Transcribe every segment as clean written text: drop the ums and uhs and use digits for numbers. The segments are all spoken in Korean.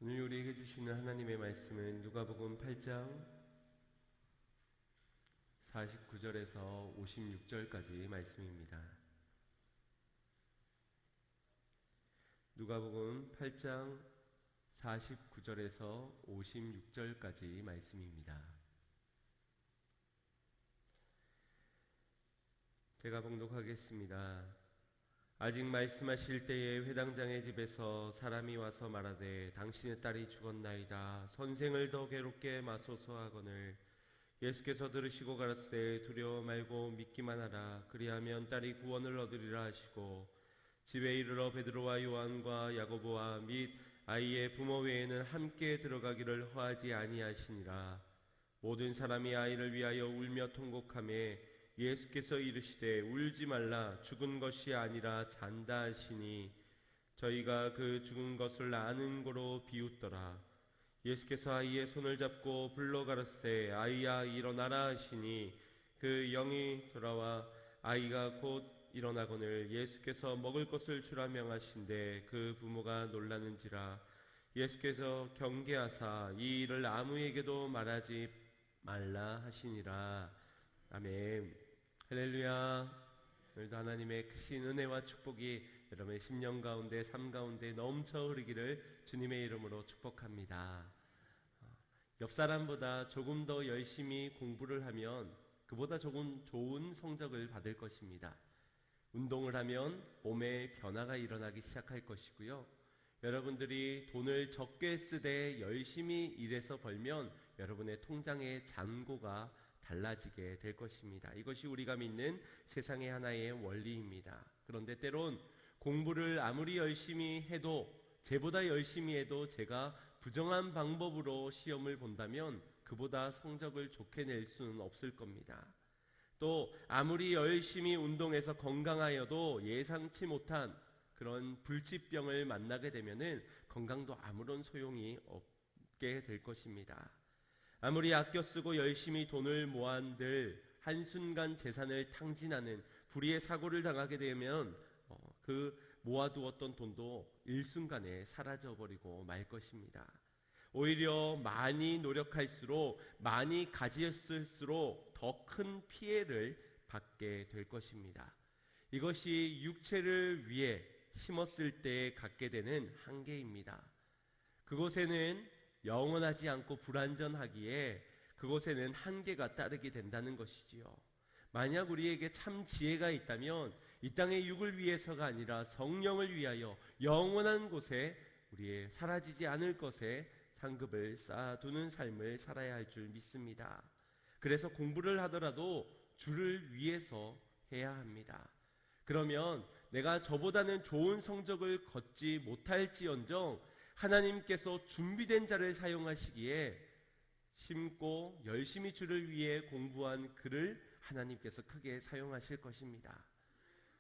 오늘 우리에게 주시는 하나님의 말씀은 누가복음 8장 49절에서 56절까지 말씀입니다. 누가복음 8장 49절에서 56절까지 말씀입니다. 제가 봉독하겠습니다. 아직 말씀하실 때에 회당장의 집에서 사람이 와서 말하되 당신의 딸이 죽었나이다. 선생을 더 괴롭게 마소서 하거늘 예수께서 들으시고 가라사대 두려워 말고 믿기만 하라. 그리하면 딸이 구원을 얻으리라 하시고 집에 이르러 베드로와 요한과 야고보와 및 아이의 부모 외에는 함께 들어가기를 허하지 아니하시니라. 모든 사람이 아이를 위하여 울며 통곡하며 예수께서 이르시되 울지 말라. 죽은 것이 아니라 잔다 하시니 저희가 그 죽은 것을 아는 고로 비웃더라. 예수께서 아이의 손을 잡고 불러 가라사대 아이야 일어나라 하시니 그 영이 돌아와 아이가 곧 일어나거늘 예수께서 먹을 것을 주라 명하신대 그 부모가 놀라는지라. 예수께서 경계하사 이 일을 아무에게도 말하지 말라 하시니라. 아멘. 할렐루야. 오늘도 하나님의 크신 은혜와 축복이 여러분의 심령 가운데 삶 가운데 넘쳐 흐르기를 주님의 이름으로 축복합니다. 옆 사람보다 조금 더 열심히 공부를 하면 그보다 조금 좋은 성적을 받을 것입니다. 운동을 하면 몸에 변화가 일어나기 시작할 것이고요. 여러분들이 돈을 적게 쓰되 열심히 일해서 벌면 여러분의 통장의 잔고가 달라지게 될 것입니다. 이것이 우리가 믿는 세상의 하나의 원리입니다. 그런데 때론 공부를 아무리 열심히 해도 쟤보다 열심히 해도 제가 부정한 방법으로 시험을 본다면 그보다 성적을 좋게 낼 수는 없을 겁니다. 또 아무리 열심히 운동해서 건강하여도 예상치 못한 그런 불치병을 만나게 되면은 건강도 아무런 소용이 없게 될 것입니다. 아무리 아껴 쓰고 열심히 돈을 모아들 한순간 재산을 탕진하는 불의의 사고를 당하게 되면 그 모아두었던 돈도 일순간에 사라져버리고 말 것입니다. 오히려 많이 노력할수록 많이 가졌을수록 더 큰 피해를 받게 될 것입니다. 이것이 육체를 위해 심었을 때 갖게 되는 한계입니다. 그곳에는 영원하지 않고 불완전하기에 그곳에는 한계가 따르게 된다는 것이지요. 만약 우리에게 참 지혜가 있다면 이 땅의 육을 위해서가 아니라 성령을 위하여 영원한 곳에 우리의 사라지지 않을 것에 상급을 쌓아두는 삶을 살아야 할 줄 믿습니다. 그래서 공부를 하더라도 주를 위해서 해야 합니다. 그러면 내가 저보다는 좋은 성적을 거두지 못할지언정 하나님께서 준비된 자를 사용하시기에 심고 열심히 주를 위해 공부한 그를 하나님께서 크게 사용하실 것입니다.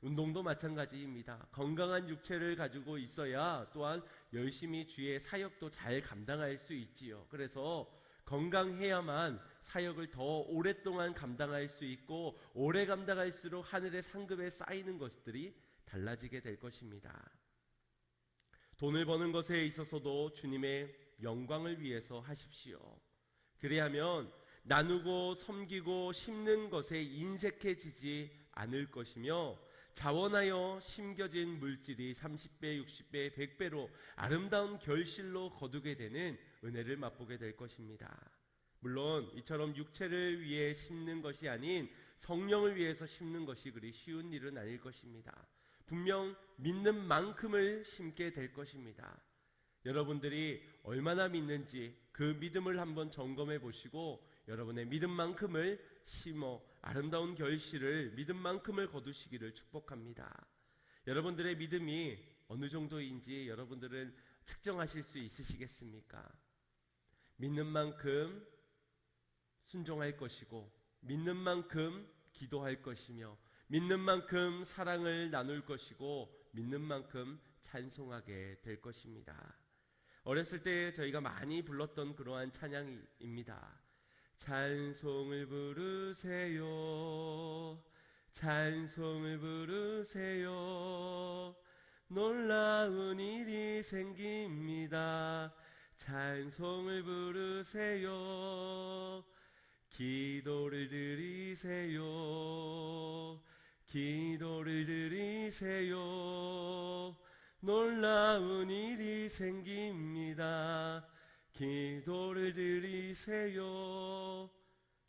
운동도 마찬가지입니다. 건강한 육체를 가지고 있어야 또한 열심히 주의 사역도 잘 감당할 수 있지요. 그래서 건강해야만 사역을 더 오랫동안 감당할 수 있고 오래 감당할수록 하늘의 상급에 쌓이는 것들이 달라지게 될 것입니다. 돈을 버는 것에 있어서도 주님의 영광을 위해서 하십시오. 그리하면 나누고 섬기고 심는 것에 인색해지지 않을 것이며 자원하여 심겨진 물질이 30배, 60배, 100배로 아름다운 결실로 거두게 되는 은혜를 맛보게 될 것입니다. 물론 이처럼 육체를 위해 심는 것이 아닌 성령을 위해서 심는 것이 그리 쉬운 일은 아닐 것입니다. 분명 믿는 만큼을 심게 될 것입니다. 여러분들이 얼마나 믿는지 그 믿음을 한번 점검해 보시고 여러분의 믿음만큼을 심어 아름다운 결실을 믿음만큼을 거두시기를 축복합니다. 여러분들의 믿음이 어느 정도인지 여러분들은 측정하실 수 있으시겠습니까? 믿는 만큼 순종할 것이고 믿는 만큼 기도할 것이며 믿는 만큼 사랑을 나눌 것이고 믿는 만큼 찬송하게 될 것입니다. 어렸을 때 저희가 많이 불렀던 그러한 찬양입니다. 찬송을 부르세요. 찬송을 부르세요. 놀라운 일이 생깁니다. 찬송을 부르세요. 기도를 드리세요. 기도를 드리세요. 놀라운 일이 생깁니다. 기도를 드리세요.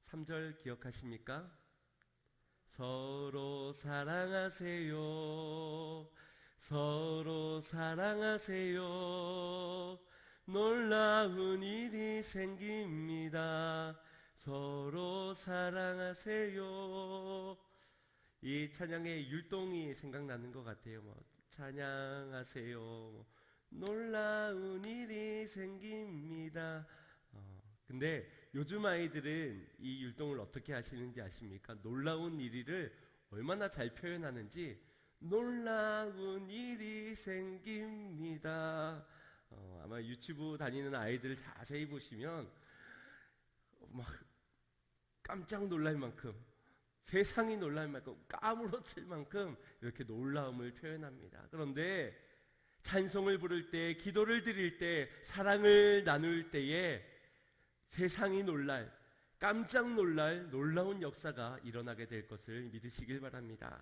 3절 기억하십니까? 서로 사랑하세요. 서로 사랑하세요. 놀라운 일이 생깁니다. 서로 사랑하세요. 이 찬양의 율동이 생각나는 것 같아요. 찬양하세요. 놀라운 일이 생깁니다. 근데 요즘 아이들은 이 율동을 어떻게 하시는지 아십니까? 놀라운 일을 얼마나 잘 표현하는지, 놀라운 일이 생깁니다. 아마 유치부 다니는 아이들 자세히 보시면 막 깜짝 놀랄 만큼, 세상이 놀랄 만큼, 까무러칠 만큼 이렇게 놀라움을 표현합니다. 그런데 찬송을 부를 때, 기도를 드릴 때, 사랑을 나눌 때에 세상이 놀랄, 깜짝 놀랄 놀라운 역사가 일어나게 될 것을 믿으시길 바랍니다.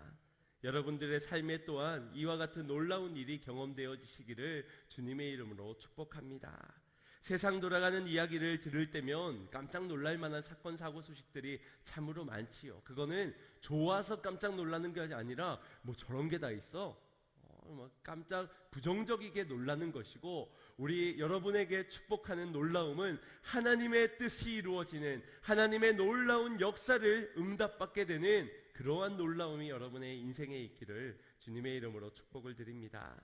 여러분들의 삶에 또한 이와 같은 놀라운 일이 경험되어지시기를 주님의 이름으로 축복합니다. 세상 돌아가는 이야기를 들을 때면 깜짝 놀랄 만한 사건 사고 소식들이 참으로 많지요. 그거는 좋아서 깜짝 놀라는 게 아니라 뭐 저런 게 다 있어, 깜짝 부정적이게 놀라는 것이고, 우리 여러분에게 축복하는 놀라움은 하나님의 뜻이 이루어지는, 하나님의 놀라운 역사를 응답받게 되는 그러한 놀라움이 여러분의 인생에 있기를 주님의 이름으로 축복을 드립니다.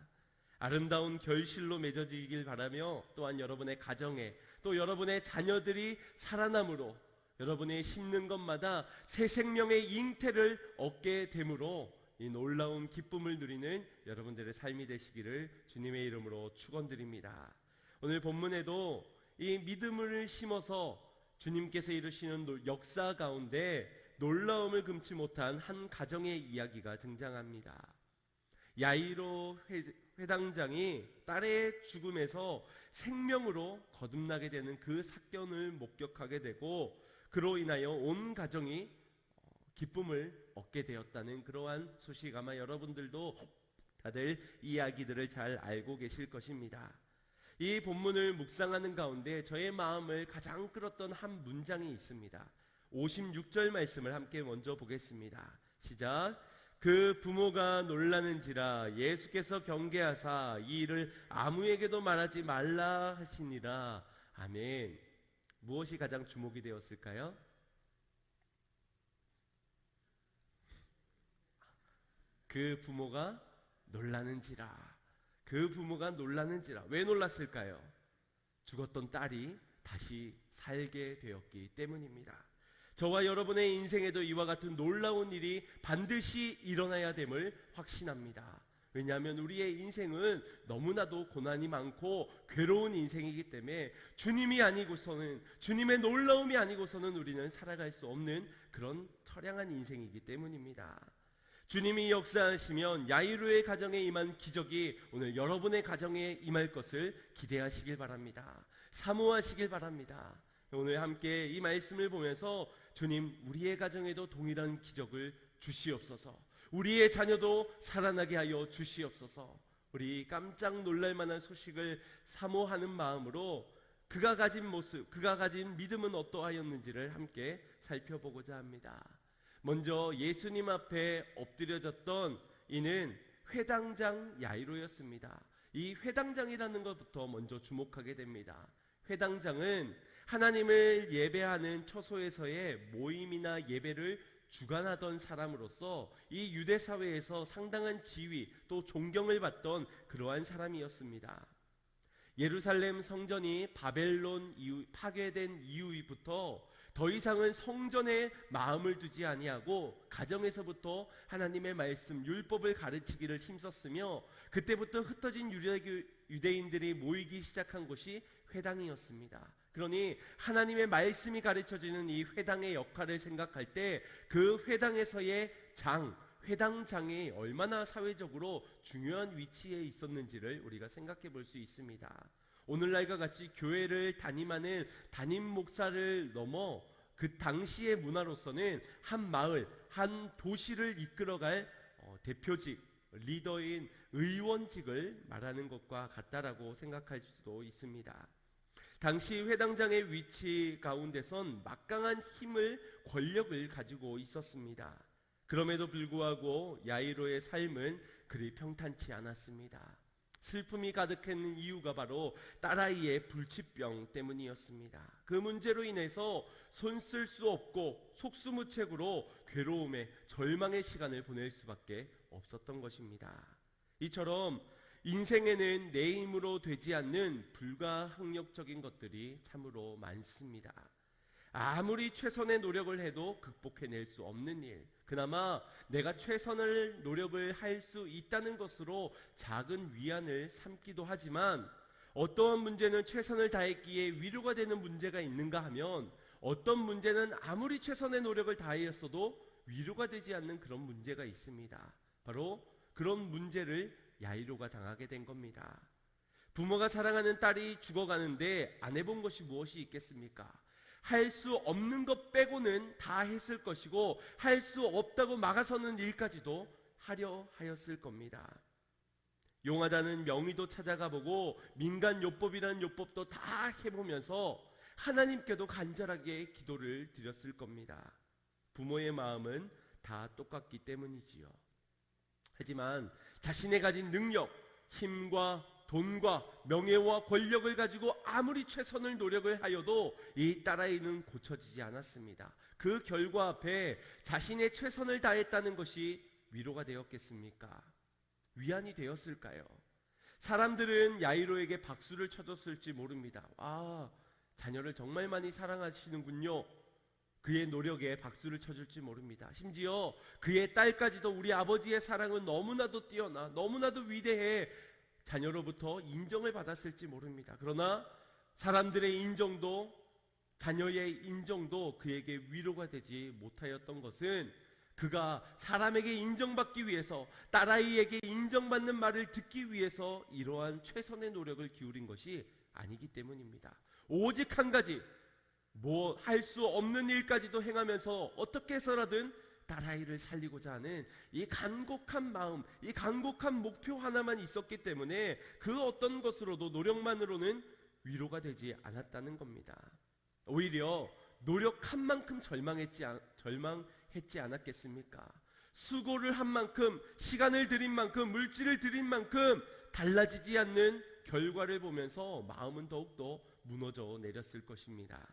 아름다운 결실로 맺어지길 바라며, 또한 여러분의 가정에, 또 여러분의 자녀들이 살아남으로 여러분이 심는 것마다 새 생명의 잉태를 얻게 되므로 이 놀라운 기쁨을 누리는 여러분들의 삶이 되시기를 주님의 이름으로 축원드립니다. 오늘 본문에도 이 믿음을 심어서 주님께서 이루시는 역사 가운데 놀라움을 금치 못한 한 가정의 이야기가 등장합니다. 야이로 회당장이 딸의 죽음에서 생명으로 거듭나게 되는 그 사건을 목격하게 되고, 그로 인하여 온 가정이 기쁨을 얻게 되었다는 그러한 소식, 아마 여러분들도 다들 이야기들을 잘 알고 계실 것입니다. 이 본문을 묵상하는 가운데 저의 마음을 가장 끌었던 한 문장이 있습니다. 56절 말씀을 함께 먼저 보겠습니다. 시작. 그 부모가 놀라는지라 예수께서 경계하사 이 일을 아무에게도 말하지 말라 하시니라. 아멘. 무엇이 가장 주목이 되었을까요? 그 부모가 놀라는지라. 그 부모가 놀라는지라. 왜 놀랐을까요? 죽었던 딸이 다시 살게 되었기 때문입니다. 저와 여러분의 인생에도 이와 같은 놀라운 일이 반드시 일어나야 됨을 확신합니다. 왜냐하면 우리의 인생은 너무나도 고난이 많고 괴로운 인생이기 때문에 주님이 아니고서는, 주님의 놀라움이 아니고서는 우리는 살아갈 수 없는 그런 처량한 인생이기 때문입니다. 주님이 역사하시면 야이로의 가정에 임한 기적이 오늘 여러분의 가정에 임할 것을 기대하시길 바랍니다. 사모하시길 바랍니다. 오늘 함께 이 말씀을 보면서 주님, 우리의 가정에도 동일한 기적을 주시옵소서. 우리의 자녀도 살아나게 하여 주시옵소서. 우리 깜짝 놀랄 만한 소식을 사모하는 마음으로 그가 가진 모습, 그가 가진 믿음은 어떠하였는지를 함께 살펴보고자 합니다. 먼저 예수님 앞에 엎드려졌던 이는 회당장 야이로였습니다. 이 회당장이라는 것부터 먼저 주목하게 됩니다. 회당장은 하나님을 예배하는 처소에서의 모임이나 예배를 주관하던 사람으로서 이 유대 사회에서 상당한 지위 또 존경을 받던 그러한 사람이었습니다. 예루살렘 성전이 바벨론 파괴된 이후부터 더 이상은 성전에 마음을 두지 아니하고 가정에서부터 하나님의 말씀 율법을 가르치기를 힘썼으며, 그때부터 흩어진 유대인들이 모이기 시작한 곳이 회당이었습니다. 그러니 하나님의 말씀이 가르쳐지는 이 회당의 역할을 생각할 때 그 회당에서의 회당장이 얼마나 사회적으로 중요한 위치에 있었는지를 우리가 생각해 볼 수 있습니다. 오늘날과 같이 교회를 담임하는 담임 목사를 넘어 그 당시의 문화로서는 한 마을, 한 도시를 이끌어갈 대표직, 리더인 의원직을 말하는 것과 같다라고 생각할 수도 있습니다. 당시 회당장의 위치 가운데선 막강한 힘을, 권력을 가지고 있었습니다. 그럼에도 불구하고 야이로의 삶은 그리 평탄치 않았습니다. 슬픔이 가득한 이유가 바로 딸아이의 불치병 때문이었습니다. 그 문제로 인해서 손 쓸 수 없고 속수무책으로 괴로움에 절망의 시간을 보낼 수밖에 없었던 것입니다. 이처럼 인생에는 내 힘으로 되지 않는 불가항력적인 것들이 참으로 많습니다. 아무리 최선의 노력을 해도 극복해낼 수 없는 일, 그나마 내가 최선을 노력을 할 수 있다는 것으로 작은 위안을 삼기도 하지만, 어떠한 문제는 최선을 다했기에 위로가 되는 문제가 있는가 하면 어떤 문제는 아무리 최선의 노력을 다하였어도 위로가 되지 않는 그런 문제가 있습니다. 바로 그런 문제를 야이로가 당하게 된 겁니다. 부모가 사랑하는 딸이 죽어가는데 안 해본 것이 무엇이 있겠습니까? 할 수 없는 것 빼고는 다 했을 것이고, 할 수 없다고 막아서는 일까지도 하려 하였을 겁니다. 용하다는 명의도 찾아가 보고 민간 요법이라는 요법도 다 해보면서 하나님께도 간절하게 기도를 드렸을 겁니다. 부모의 마음은 다 똑같기 때문이지요. 하지만 자신의 가진 능력, 힘과 돈과 명예와 권력을 가지고 아무리 최선을 노력을 하여도 이 딸아이는 고쳐지지 않았습니다. 그 결과 앞에 자신의 최선을 다했다는 것이 위로가 되었겠습니까? 위안이 되었을까요? 사람들은 야이로에게 박수를 쳐줬을지 모릅니다. 아, 자녀를 정말 많이 사랑하시는군요. 그의 노력에 박수를 쳐줄지 모릅니다. 심지어 그의 딸까지도 우리 아버지의 사랑은 너무나도 뛰어나, 너무나도 위대해, 자녀로부터 인정을 받았을지 모릅니다. 그러나 사람들의 인정도, 자녀의 인정도 그에게 위로가 되지 못하였던 것은 그가 사람에게 인정받기 위해서, 딸아이에게 인정받는 말을 듣기 위해서 이러한 최선의 노력을 기울인 것이 아니기 때문입니다. 오직 한 가지, 뭐 할 수 없는 일까지도 행하면서 어떻게 해서라든 딸아이를 살리고자 하는 이 간곡한 마음, 이 간곡한 목표 하나만 있었기 때문에 그 어떤 것으로도, 노력만으로는 위로가 되지 않았다는 겁니다. 오히려 노력한 만큼 절망했지 않았겠습니까? 수고를 한 만큼, 시간을 들인 만큼, 물질을 들인 만큼 달라지지 않는 결과를 보면서 마음은 더욱더 무너져 내렸을 것입니다.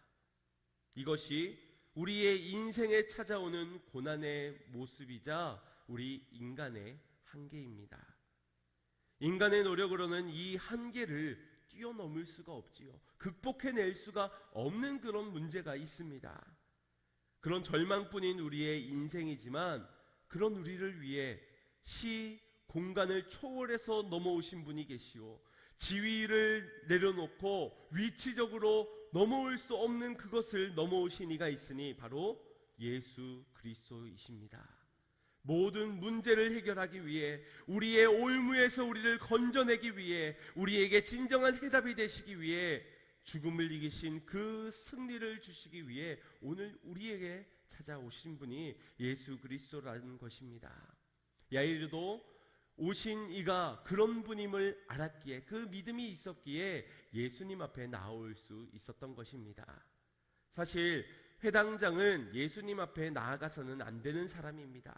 이것이 우리의 인생에 찾아오는 고난의 모습이자 우리 인간의 한계입니다. 인간의 노력으로는 이 한계를 뛰어넘을 수가 없지요. 극복해낼 수가 없는 그런 문제가 있습니다. 그런 절망뿐인 우리의 인생이지만, 그런 우리를 위해 공간을 초월해서 넘어오신 분이 계시오. 지위를 내려놓고 위치적으로 넘어올 수 없는 그것을 넘어오신 이가 있으니 바로 예수 그리스도이십니다. 모든 문제를 해결하기 위해, 우리의 올무에서 우리를 건져내기 위해, 우리에게 진정한 해답이 되시기 위해, 죽음을 이기신 그 승리를 주시기 위해 오늘 우리에게 찾아오신 분이 예수 그리스도라는 것입니다. 야이로도 오신 이가 그런 분임을 알았기에, 그 믿음이 있었기에 예수님 앞에 나올 수 있었던 것입니다. 사실 회당장은 예수님 앞에 나아가서는 안 되는 사람입니다.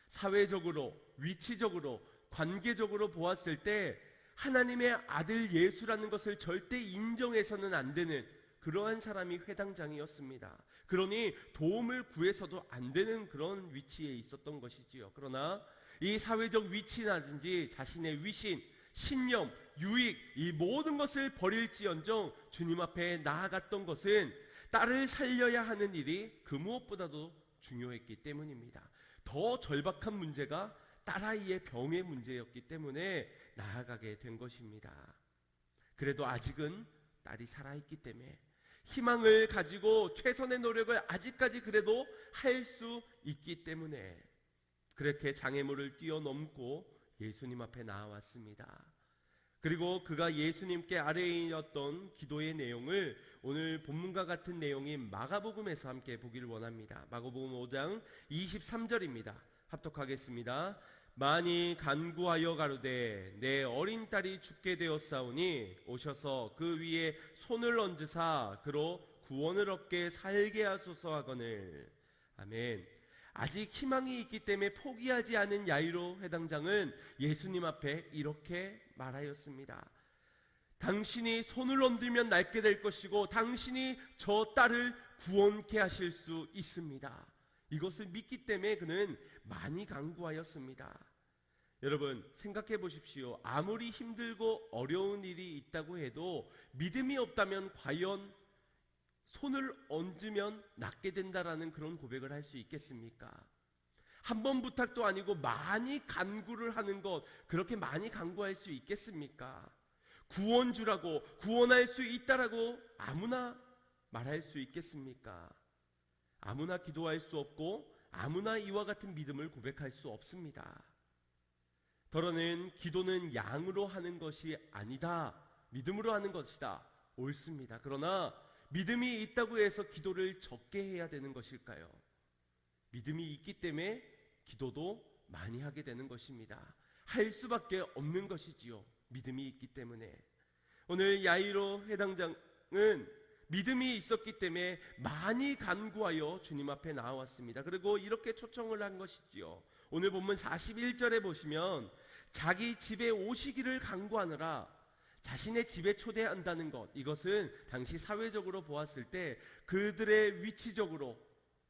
사회적으로, 위치적으로, 관계적으로 보았을 때 하나님의 아들 예수라는 것을 절대 인정해서는 안 되는 그러한 사람이 회당장이었습니다. 그러니 도움을 구해서도 안 되는 그런 위치에 있었던 것이지요. 그러나 이 사회적 위치라든지 자신의 위신, 신념, 유익, 이 모든 것을 버릴지언정 주님 앞에 나아갔던 것은 딸을 살려야 하는 일이 그 무엇보다도 중요했기 때문입니다. 더 절박한 문제가 딸아이의 병의 문제였기 때문에 나아가게 된 것입니다. 그래도 아직은 딸이 살아있기 때문에 희망을 가지고 최선의 노력을 아직까지 그래도 할 수 있기 때문에 그렇게 장애물을 뛰어넘고 예수님 앞에 나아왔습니다. 그리고 그가 예수님께 아뢰었던 기도의 내용을 오늘 본문과 같은 내용인 마가복음에서 함께 보기를 원합니다. 마가복음 5장 23절입니다. 합독하겠습니다. 많이 간구하여 가로되 내 어린 딸이 죽게 되었사오니 오셔서 그 위에 손을 얹으사 그로 구원을 얻게 살게 하소서 하거늘. 아멘. 아직 희망이 있기 때문에 포기하지 않은 야이로 회당장은 예수님 앞에 이렇게 말하였습니다. 당신이 손을 얹으면 낫게 될 것이고 당신이 저 딸을 구원케 하실 수 있습니다. 이것을 믿기 때문에 그는 많이 간구하였습니다. 여러분 생각해 보십시오. 아무리 힘들고 어려운 일이 있다고 해도 믿음이 없다면 과연 손을 얹으면 낫게 된다라는 그런 고백을 할 수 있겠습니까? 한 번 부탁도 아니고 많이 간구를 하는 것, 그렇게 많이 간구할 수 있겠습니까? 구원주라고, 구원할 수 있다라고 아무나 말할 수 있겠습니까? 아무나 기도할 수 없고 아무나 이와 같은 믿음을 고백할 수 없습니다. 더러는 기도는 양으로 하는 것이 아니다, 믿음으로 하는 것이다, 옳습니다. 그러나 믿음이 있다고 해서 기도를 적게 해야 되는 것일까요? 믿음이 있기 때문에 기도도 많이 하게 되는 것입니다. 할 수밖에 없는 것이지요. 믿음이 있기 때문에. 오늘 야이로 회당장은 믿음이 있었기 때문에 많이 간구하여 주님 앞에 나왔습니다. 그리고 이렇게 초청을 한 것이지요. 오늘 본문 41절에 보시면 자기 집에 오시기를 간구하느라 자신의 집에 초대한다는 것, 이것은 당시 사회적으로 보았을 때 그들의 위치적으로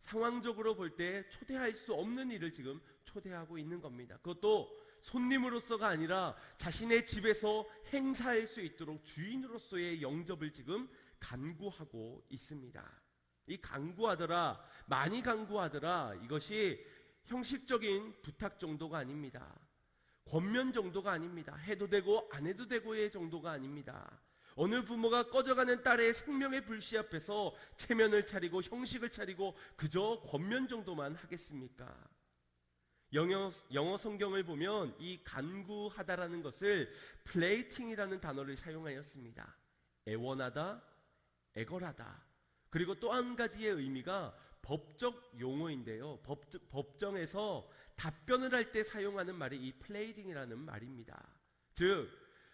상황적으로 볼 때 초대할 수 없는 일을 지금 초대하고 있는 겁니다. 그것도 손님으로서가 아니라 자신의 집에서 행사할 수 있도록 주인으로서의 영접을 지금 간구하고 있습니다. 이 간구하더라, 많이 간구하더라, 이것이 형식적인 부탁 정도가 아닙니다. 권면 정도가 아닙니다. 해도 되고 안 해도 되고의 정도가 아닙니다. 어느 부모가 꺼져가는 딸의 생명의 불씨 앞에서 체면을 차리고 형식을 차리고 그저 권면 정도만 하겠습니까? 영어 성경을 보면 이 간구하다라는 것을 플레이팅이라는 단어를 사용하였습니다. 애원하다, 애걸하다. 그리고 또 한 가지의 의미가 법적 용어인데요. 법정에서 답변을 할 때 사용하는 말이 이 플레이팅이라는 말입니다. 즉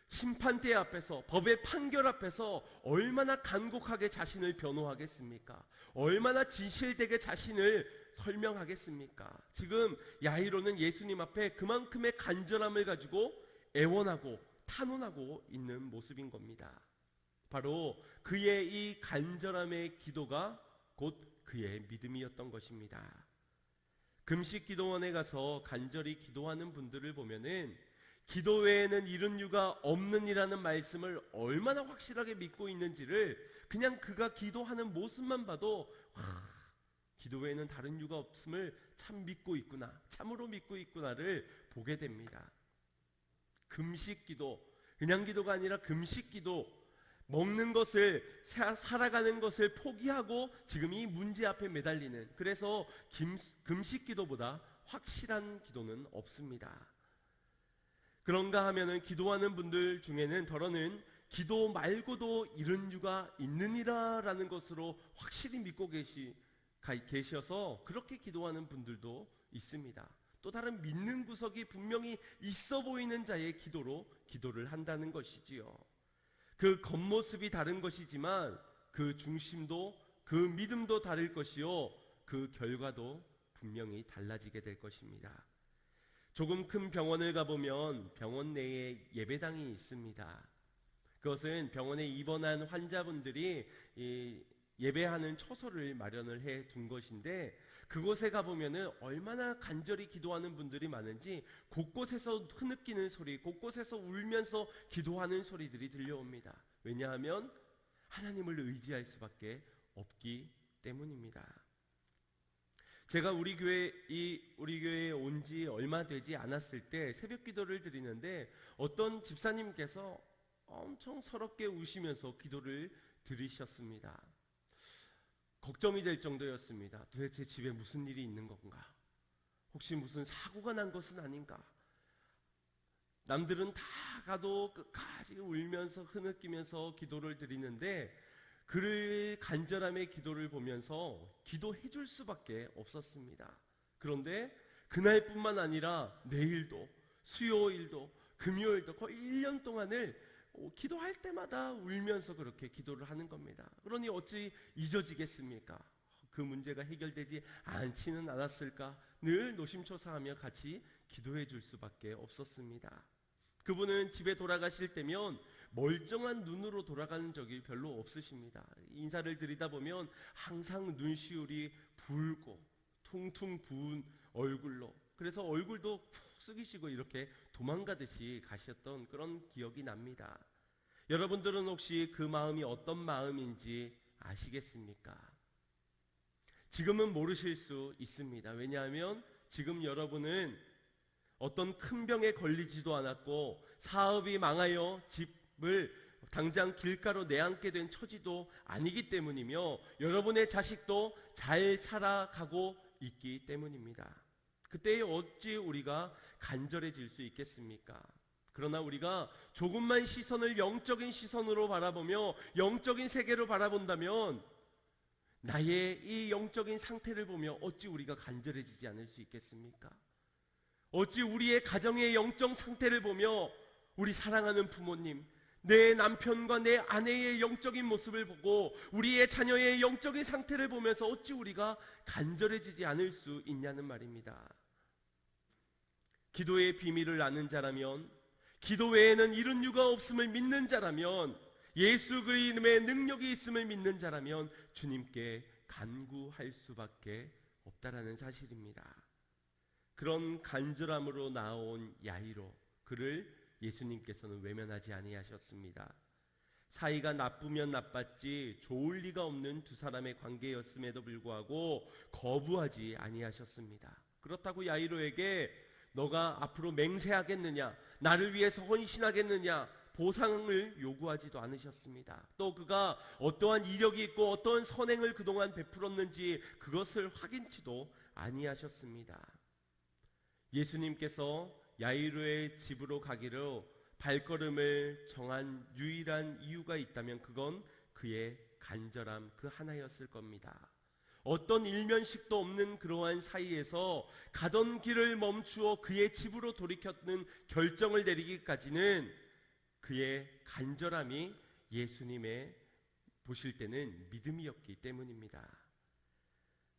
심판대 앞에서, 법의 판결 앞에서 얼마나 간곡하게 자신을 변호하겠습니까? 얼마나 진실되게 자신을 설명하겠습니까? 지금 야이로는 예수님 앞에 그만큼의 간절함을 가지고 애원하고 탄원하고 있는 모습인 겁니다. 바로 그의 이 간절함의 기도가 곧 그의 믿음이었던 것입니다. 금식 기도원에 가서 간절히 기도하는 분들을 보면은 기도 외에는 이른 유가 없느니라는 말씀을 얼마나 확실하게 믿고 있는지를 그냥 그가 기도하는 모습만 봐도 기도 외에는 다른 유가 없음을 참 믿고 있구나, 참으로 믿고 있구나를 보게 됩니다. 금식 기도, 그냥 기도가 아니라 금식 기도, 먹는 것을, 살아가는 것을 포기하고 지금 이 문제 앞에 매달리는, 그래서 금식 기도보다 확실한 기도는 없습니다. 그런가 하면은 기도하는 분들 중에는 더러는 기도 말고도 이런 유가 있느니라 라는 것으로 확실히 믿고 계셔서 그렇게 기도하는 분들도 있습니다. 또 다른 믿는 구석이 분명히 있어 보이는 자의 기도로 기도를 한다는 것이지요. 그 겉모습이 다른 것이지만 그 중심도, 그 믿음도 다를 것이요, 그 결과도 분명히 달라지게 될 것입니다. 조금 큰 병원을 가보면 병원 내에 예배당이 있습니다. 그것은 병원에 입원한 환자분들이 예배하는 처소를 마련을 해 둔 것인데, 그곳에 가보면은 얼마나 간절히 기도하는 분들이 많은지 곳곳에서 흐느끼는 소리, 곳곳에서 울면서 기도하는 소리들이 들려옵니다. 왜냐하면 하나님을 의지할 수밖에 없기 때문입니다. 제가 우리 교회에 온 지 얼마 되지 않았을 때 새벽 기도를 드리는데 어떤 집사님께서 엄청 서럽게 우시면서 기도를 드리셨습니다. 걱정이 될 정도였습니다. 도대체 집에 무슨 일이 있는 건가? 혹시 무슨 사고가 난 것은 아닌가? 남들은 다 가도 끝까지 울면서 흐느끼면서 기도를 드리는데 그의 간절함의 기도를 보면서 기도해 줄 수밖에 없었습니다. 그런데 그날뿐만 아니라 내일도, 수요일도, 금요일도 거의 1년 동안을 기도할 때마다 울면서 그렇게 기도를 하는 겁니다. 그러니 어찌 잊어지겠습니까? 그 문제가 해결되지 않지는 않았을까? 늘 노심초사하며 같이 기도해 줄 수밖에 없었습니다. 그분은 집에 돌아가실 때면 멀쩡한 눈으로 돌아가는 적이 별로 없으십니다. 인사를 드리다 보면 항상 눈시울이 붉고 퉁퉁 부은 얼굴로, 그래서 얼굴도 푹 숙이시고 이렇게 도망가듯이 가셨던 그런 기억이 납니다. 여러분들은 혹시 그 마음이 어떤 마음인지 아시겠습니까? 지금은 모르실 수 있습니다. 왜냐하면 지금 여러분은 어떤 큰 병에 걸리지도 않았고 사업이 망하여 집을 당장 길가로 내앉게 된 처지도 아니기 때문이며 여러분의 자식도 잘 살아가고 있기 때문입니다. 그때 어찌 우리가 간절해질 수 있겠습니까? 그러나 우리가 조금만 시선을 영적인 시선으로 바라보며 영적인 세계로 바라본다면 나의 이 영적인 상태를 보며 어찌 우리가 간절해지지 않을 수 있겠습니까? 어찌 우리의 가정의 영적 상태를 보며 우리 사랑하는 부모님, 내 남편과 내 아내의 영적인 모습을 보고 우리의 자녀의 영적인 상태를 보면서 어찌 우리가 간절해지지 않을 수 있냐는 말입니다. 기도의 비밀을 아는 자라면, 기도 외에는 이룬 유가 없음을 믿는 자라면, 예수 그리스도의 능력이 있음을 믿는 자라면 주님께 간구할 수밖에 없다라는 사실입니다. 그런 간절함으로 나온 야이로, 그를 예수님께서는 외면하지 아니하셨습니다. 사이가 나쁘면 나빴지 좋을 리가 없는 두 사람의 관계였음에도 불구하고 거부하지 아니하셨습니다. 그렇다고 야이로에게 너가 앞으로 맹세하겠느냐, 나를 위해서 헌신하겠느냐, 보상을 요구하지도 않으셨습니다. 또 그가 어떠한 이력이 있고 어떠한 선행을 그동안 베풀었는지 그것을 확인치도 아니하셨습니다. 예수님께서 야이로의 집으로 가기로 발걸음을 정한 유일한 이유가 있다면 그건 그의 간절함 그 하나였을 겁니다. 어떤 일면식도 없는 그러한 사이에서 가던 길을 멈추어 그의 집으로 돌이켰는 결정을 내리기까지는 그의 간절함이 예수님의 보실 때는 믿음이었기 때문입니다.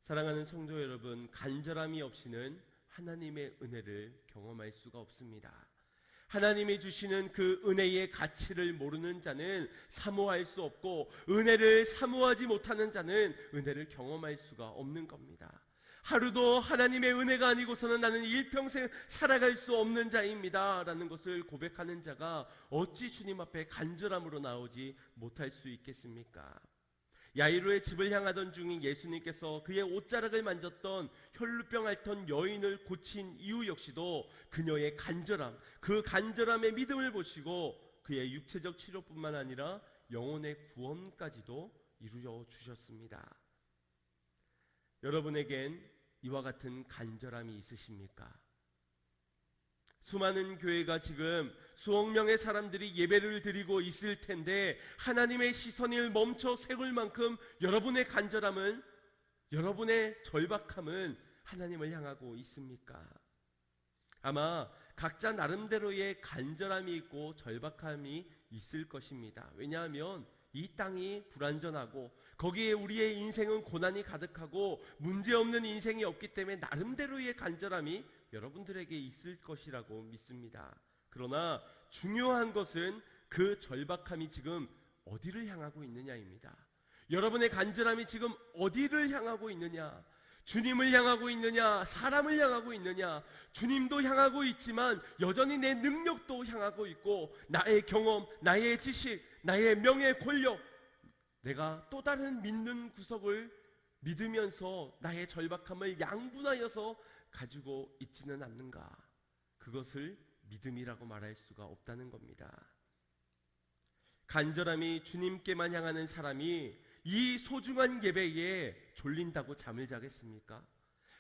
사랑하는 성도 여러분, 간절함이 없이는 하나님의 은혜를 경험할 수가 없습니다. 하나님이 주시는 그 은혜의 가치를 모르는 자는 사모할 수 없고 은혜를 사모하지 못하는 자는 은혜를 경험할 수가 없는 겁니다. 하루도 하나님의 은혜가 아니고서는 나는 일평생 살아갈 수 없는 자입니다 라는 것을 고백하는 자가 어찌 주님 앞에 간절함으로 나오지 못할 수 있겠습니까? 야이로의 집을 향하던 중인 예수님께서 그의 옷자락을 만졌던 혈루병 앓던 여인을 고친 이유 역시도 그녀의 간절함, 그 간절함의 믿음을 보시고 그의 육체적 치료뿐만 아니라 영혼의 구원까지도 이루어 주셨습니다. 여러분에겐 이와 같은 간절함이 있으십니까? 수많은 교회가 지금 수억 명의 사람들이 예배를 드리고 있을 텐데 하나님의 시선을 멈춰 세울 만큼 여러분의 간절함은, 여러분의 절박함은 하나님을 향하고 있습니까? 아마 각자 나름대로의 간절함이 있고 절박함이 있을 것입니다. 왜냐하면 이 땅이 불완전하고 거기에 우리의 인생은 고난이 가득하고 문제없는 인생이 없기 때문에 나름대로의 간절함이 여러분들에게 있을 것이라고 믿습니다. 그러나 중요한 것은 그 절박함이 지금 어디를 향하고 있느냐입니다. 여러분의 간절함이 지금 어디를 향하고 있느냐? 주님을 향하고 있느냐? 사람을 향하고 있느냐? 주님도 향하고 있지만 여전히 내 능력도 향하고 있고 나의 경험, 나의 지식, 나의 명예, 권력, 내가 또 다른 믿는 구석을 믿으면서 나의 절박함을 양분하여서 가지고 있지는 않는가? 그것을 믿음이라고 말할 수가 없다는 겁니다. 간절함이 주님께만 향하는 사람이 이 소중한 예배에 졸린다고 잠을 자겠습니까?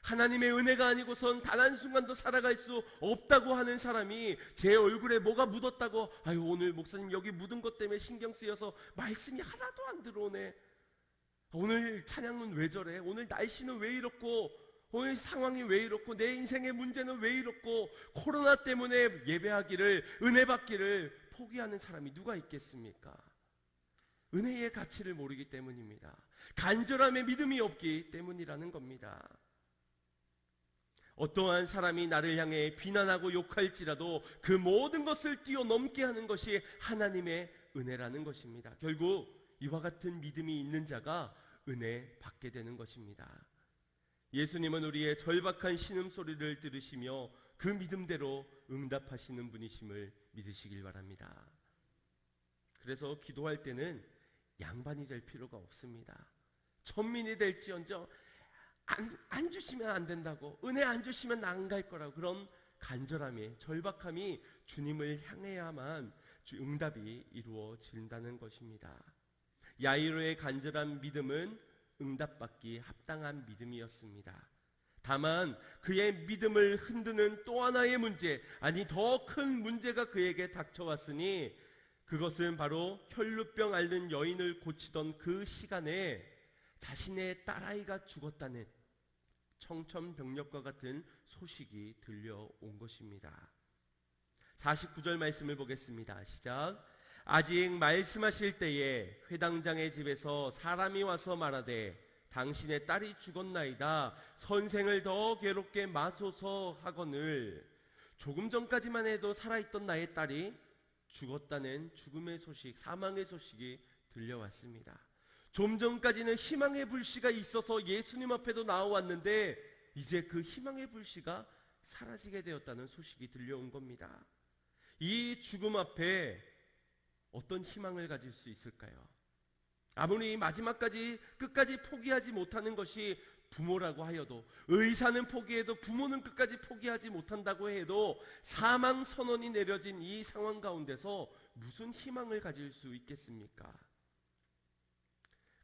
하나님의 은혜가 아니고선 단 한순간도 살아갈 수 없다고 하는 사람이 제 얼굴에 뭐가 묻었다고, 아유 오늘 목사님 여기 묻은 것 때문에 신경 쓰여서 말씀이 하나도 안 들어오네, 오늘 찬양은 왜 저래, 오늘 날씨는 왜 이렇고, 오늘 상황이 왜 이렇고, 내 인생의 문제는 왜 이렇고, 코로나 때문에 예배하기를, 은혜 받기를 포기하는 사람이 누가 있겠습니까? 은혜의 가치를 모르기 때문입니다. 간절함에 믿음이 없기 때문이라는 겁니다. 어떠한 사람이 나를 향해 비난하고 욕할지라도 그 모든 것을 뛰어넘게 하는 것이 하나님의 은혜라는 것입니다. 결국 이와 같은 믿음이 있는 자가 은혜 받게 되는 것입니다. 예수님은 우리의 절박한 신음소리를 들으시며 그 믿음대로 응답하시는 분이심을 믿으시길 바랍니다. 그래서 기도할 때는 양반이 될 필요가 없습니다. 천민이 될지언정 안 주시면 안 된다고, 은혜 안 주시면 안 갈 거라고, 그런 간절함이, 절박함이 주님을 향해야만 응답이 이루어진다는 것입니다. 야이로의 간절한 믿음은 응답받기 합당한 믿음이었습니다. 다만 그의 믿음을 흔드는 또 하나의 문제, 아니 더 큰 문제가 그에게 닥쳐왔으니 그것은 바로 혈루병 앓는 여인을 고치던 그 시간에 자신의 딸아이가 죽었다는 청천벽력과 같은 소식이 들려온 것입니다. 49절 말씀을 보겠습니다. 시작. 아직 말씀하실 때에 회당장의 집에서 사람이 와서 말하되 당신의 딸이 죽었나이다, 선생을 더 괴롭게 마소서 하거늘. 조금 전까지만 해도 살아있던 나의 딸이 죽었다는 죽음의 소식, 사망의 소식이 들려왔습니다. 좀 전까지는 희망의 불씨가 있어서 예수님 앞에도 나와왔는데 이제 그 희망의 불씨가 사라지게 되었다는 소식이 들려온 겁니다. 이 죽음 앞에 어떤 희망을 가질 수 있을까요? 아무리 마지막까지 끝까지 포기하지 못하는 것이 부모라고 하여도, 의사는 포기해도 부모는 끝까지 포기하지 못한다고 해도 사망 선언이 내려진 이 상황 가운데서 무슨 희망을 가질 수 있겠습니까?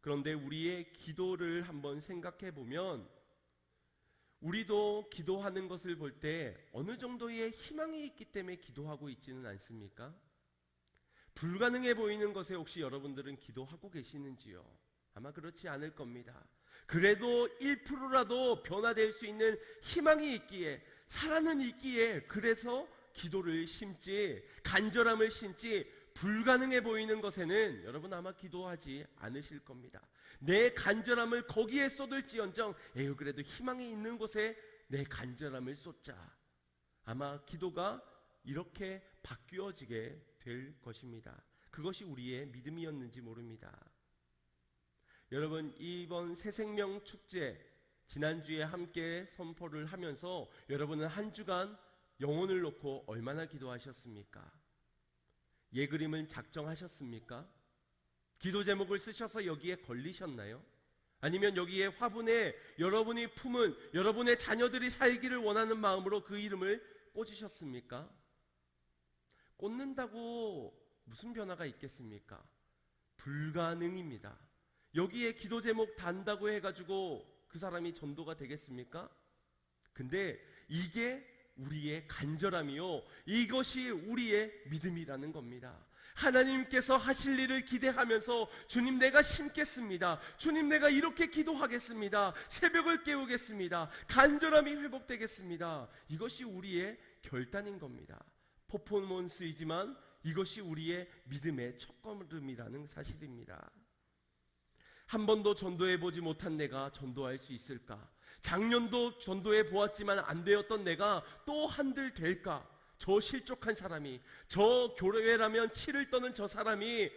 그런데 우리의 기도를 한번 생각해 보면 우리도 기도하는 것을 볼 때 어느 정도의 희망이 있기 때문에 기도하고 있지는 않습니까? 불가능해 보이는 것에 혹시 여러분들은 기도하고 계시는지요? 아마 그렇지 않을 겁니다. 그래도 1%라도 변화될 수 있는 희망이 있기에, 사랑은 있기에 그래서 기도를 심지, 간절함을 심지, 불가능해 보이는 것에는 여러분 아마 기도하지 않으실 겁니다. 내 간절함을 거기에 쏟을지언정 에휴 그래도 희망이 있는 곳에 내 간절함을 쏟자, 아마 기도가 이렇게 바뀌어지게 될 것입니다. 그것이 우리의 믿음이었는지 모릅니다. 여러분, 이번 새생명 축제 지난주에 함께 선포를 하면서 여러분은 한 주간 영혼을 놓고 얼마나 기도하셨습니까? 예그림을 작정하셨습니까? 기도 제목을 쓰셔서 여기에 걸리셨나요? 아니면 여기에 화분에 여러분이 품은 여러분의 자녀들이 살기를 원하는 마음으로 그 이름을 꽂으셨습니까? 꽂는다고 무슨 변화가 있겠습니까? 불가능입니다. 여기에 기도 제목 단다고 해가지고 그 사람이 전도가 되겠습니까? 근데 이게 우리의 간절함이요, 이것이 우리의 믿음이라는 겁니다. 하나님께서 하실 일을 기대하면서 주님 내가 심겠습니다, 주님 내가 이렇게 기도하겠습니다, 새벽을 깨우겠습니다, 간절함이 회복되겠습니다. 이것이 우리의 결단인 겁니다. 퍼포먼스이지만 이것이 우리의 믿음의 첫걸음이라는 사실입니다. 한 번도 전도해보지 못한 내가 전도할 수 있을까? 작년도 전도해 보았지만 안 되었던 내가 또 한들 될까? 저 실족한 사람이, 저 교회라면 치를 떠는 저 사람이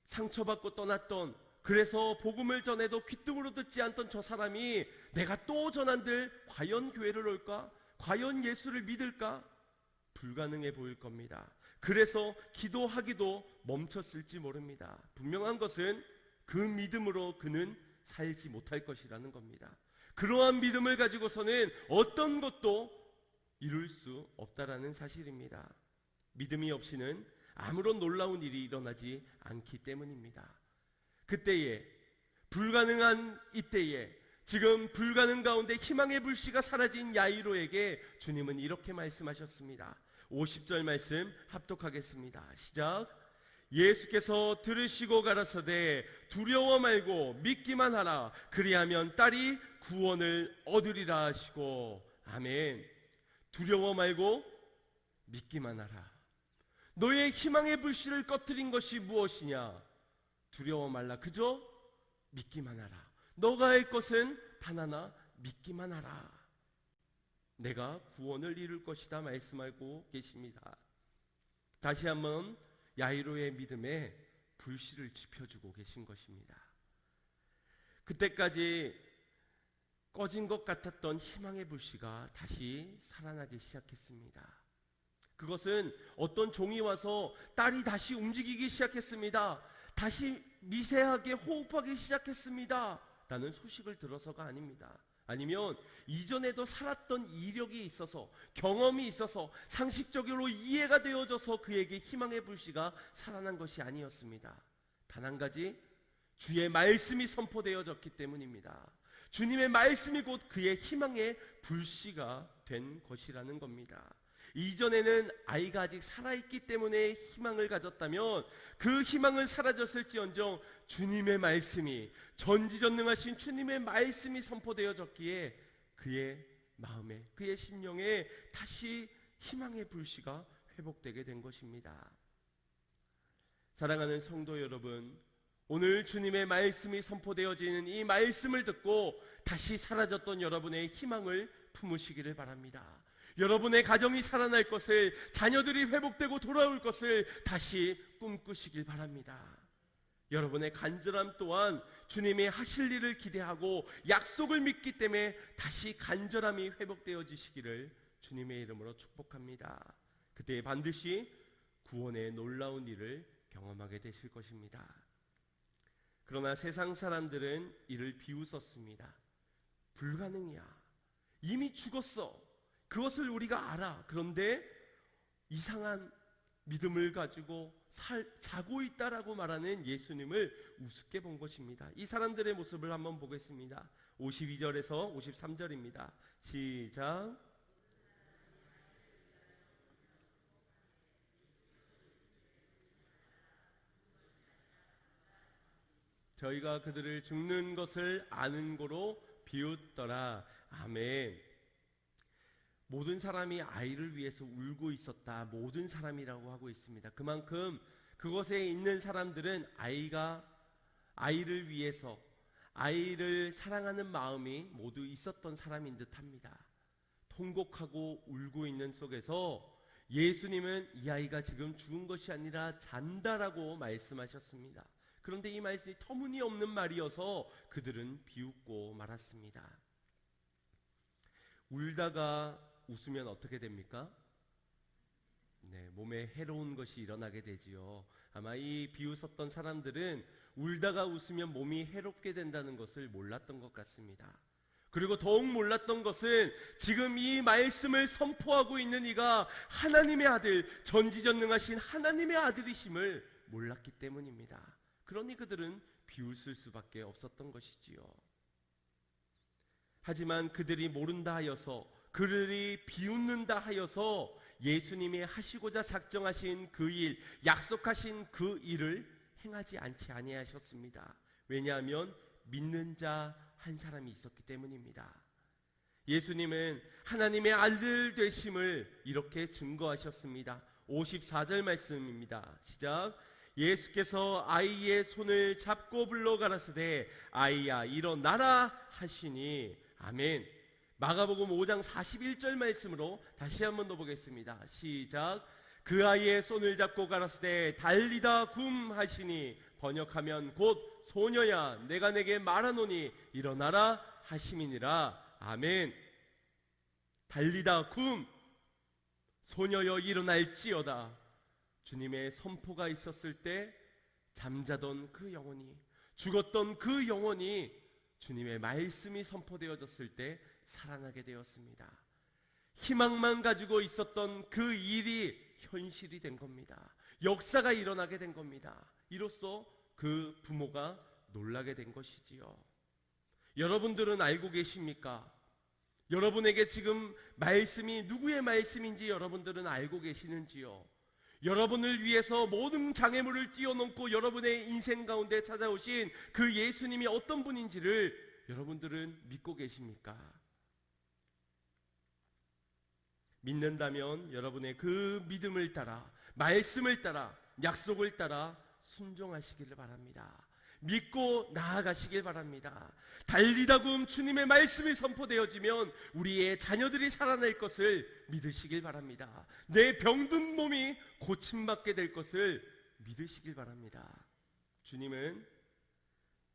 상처받고 떠났던, 그래서 복음을 전해도 귓등으로 듣지 않던 저 사람이 내가 또 전한들 과연 교회를 올까? 과연 예수를 믿을까? 불가능해 보일 겁니다. 그래서 기도하기도 멈췄을지 모릅니다. 분명한 것은 그 믿음으로 그는 살지 못할 것이라는 겁니다. 그러한 믿음을 가지고서는 어떤 것도 이룰 수 없다라는 사실입니다. 믿음이 없이는 아무런 놀라운 일이 일어나지 않기 때문입니다. 그때에, 불가능한 이때에 지금 불가능 가운데 희망의 불씨가 사라진 야이로에게 주님은 이렇게 말씀하셨습니다. 50절 말씀 합독하겠습니다. 시작. 예수께서 들으시고 가라사대 두려워 말고 믿기만 하라. 그리하면 딸이 구원을 얻으리라 하시고. 아멘. 두려워 말고 믿기만 하라. 너의 희망의 불씨를 꺼트린 것이 무엇이냐? 두려워 말라. 그저 믿기만 하라. 너가 할 것은 단 하나, 믿기만 하라. 내가 구원을 이룰 것이다 말씀하고 계십니다. 다시 한번 야이로의 믿음에 불씨를 지펴주고 계신 것입니다. 그때까지 꺼진 것 같았던 희망의 불씨가 다시 살아나기 시작했습니다. 그것은 어떤 종이 와서 딸이 다시 움직이기 시작했습니다. 다시 미세하게 호흡하기 시작했습니다. 라는 소식을 들어서가 아닙니다. 아니면 이전에도 살았던 이력이 있어서, 경험이 있어서, 상식적으로 이해가 되어져서 그에게 희망의 불씨가 살아난 것이 아니었습니다. 단 한 가지, 주의 말씀이 선포되어졌기 때문입니다. 주님의 말씀이 곧 그의 희망의 불씨가 된 것이라는 겁니다. 이전에는 아이가 아직 살아있기 때문에 희망을 가졌다면 그 희망은 사라졌을지언정 주님의 말씀이, 전지전능하신 주님의 말씀이 선포되어졌기에 그의 마음에, 그의 심령에 다시 희망의 불씨가 회복되게 된 것입니다. 사랑하는 성도 여러분, 오늘 주님의 말씀이 선포되어지는 이 말씀을 듣고 다시 사라졌던 여러분의 희망을 품으시기를 바랍니다. 여러분의 가정이 살아날 것을, 자녀들이 회복되고 돌아올 것을 다시 꿈꾸시길 바랍니다. 여러분의 간절함 또한 주님이 하실 일을 기대하고 약속을 믿기 때문에 다시 간절함이 회복되어지시기를 주님의 이름으로 축복합니다. 그때 반드시 구원의 놀라운 일을 경험하게 되실 것입니다. 그러나 세상 사람들은 이를 비웃었습니다. 불가능이야. 이미 죽었어. 그것을 우리가 알아. 그런데 이상한 믿음을 가지고 자고 있다라고 말하는 예수님을 우습게 본 것입니다. 이 사람들의 모습을 한번 보겠습니다. 52절에서 53절입니다. 시작. 저희가 그들을 죽는 것을 아는 고로 비웃더라. 아멘. 모든 사람이 아이를 위해서 울고 있었다. 모든 사람이라고 하고 있습니다. 그만큼 그곳에 있는 사람들은 아이를 위해서, 아이를 사랑하는 마음이 모두 있었던 사람인 듯 합니다. 통곡하고 울고 있는 속에서 예수님은 이 아이가 지금 죽은 것이 아니라 잔다라고 말씀하셨습니다. 그런데 이 말씀이 터무니없는 말이어서 그들은 비웃고 말았습니다. 울다가 웃으면 어떻게 됩니까? 네, 몸에 해로운 것이 일어나게 되지요. 아마 이 비웃었던 사람들은 울다가 웃으면 몸이 해롭게 된다는 것을 몰랐던 것 같습니다. 그리고 더욱 몰랐던 것은 지금 이 말씀을 선포하고 있는 이가 하나님의 아들, 전지전능하신 하나님의 아들이심을 몰랐기 때문입니다. 그러니 그들은 비웃을 수밖에 없었던 것이지요. 하지만 그들이 모른다 하여서, 그들이 비웃는다 하여서 예수님이 하시고자 작정하신 그 일, 약속하신 그 일을 행하지 않지 아니하셨습니다. 왜냐하면 믿는 자 한 사람이 있었기 때문입니다. 예수님은 하나님의 아들 되심을 이렇게 증거하셨습니다. 54절 말씀입니다. 시작. 예수께서 아이의 손을 잡고 불러 가라사대 아이야 일어나라 하시니. 아멘. 마가복음 5장 41절 말씀으로 다시 한번 더 보겠습니다. 시작. 그 아이의 손을 잡고 가라사대 달리다 굼 하시니, 번역하면 곧 소녀야 내가 내게 말하노니 일어나라 하심이니라. 아멘. 달리다 굼, 소녀여 일어날지어다. 주님의 선포가 있었을 때 잠자던 그 영혼이, 죽었던 그 영혼이 주님의 말씀이 선포되어졌을 때 살아나게 되었습니다. 희망만 가지고 있었던 그 일이 현실이 된 겁니다. 역사가 일어나게 된 겁니다. 이로써 그 부모가 놀라게 된 것이지요. 여러분들은 알고 계십니까? 여러분에게 지금 말씀이 누구의 말씀인지 여러분들은 알고 계시는지요? 여러분을 위해서 모든 장애물을 뛰어넘고 여러분의 인생 가운데 찾아오신 그 예수님이 어떤 분인지를 여러분들은 믿고 계십니까? 믿는다면 여러분의 그 믿음을 따라, 말씀을 따라, 약속을 따라 순종하시기를 바랍니다. 믿고 나아가시길 바랍니다. 달리다금 주님의 말씀이 선포되어지면 우리의 자녀들이 살아날 것을 믿으시길 바랍니다. 내 병든 몸이 고침받게 될 것을 믿으시길 바랍니다. 주님은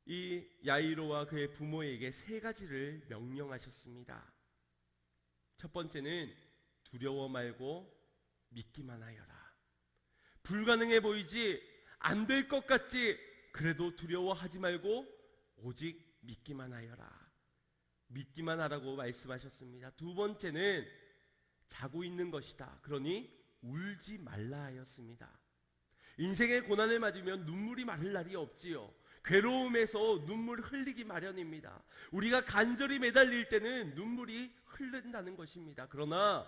이 야이로와 그의 부모에게 세 가지를 명령하셨습니다. 첫 번째는 두려워 말고 믿기만 하여라. 불가능해 보이지, 안 될 것 같지, 그래도 두려워하지 말고 오직 믿기만 하여라. 믿기만 하라고 말씀하셨습니다. 두 번째는 자고 있는 것이다. 그러니 울지 말라 하였습니다. 인생의 고난을 맞으면 눈물이 마를 날이 없지요. 괴로움에서 눈물 흘리기 마련입니다. 우리가 간절히 매달릴 때는 눈물이 흐른다는 것입니다. 그러나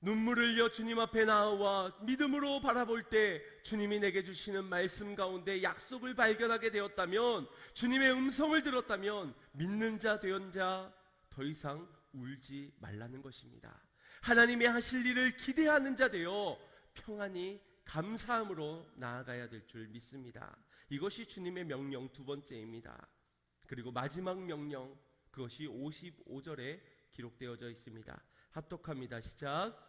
눈물을 흘려 주님 앞에 나와 믿음으로 바라볼 때 주님이 내게 주시는 말씀 가운데 약속을 발견하게 되었다면, 주님의 음성을 들었다면 믿는 자 된 자 더 이상 울지 말라는 것입니다. 하나님이 하실 일을 기대하는 자 되어 평안히 감사함으로 나아가야 될 줄 믿습니다. 이것이 주님의 명령 두 번째입니다. 그리고 마지막 명령, 그것이 55절에 기록되어져 있습니다. 합독합니다. 시작.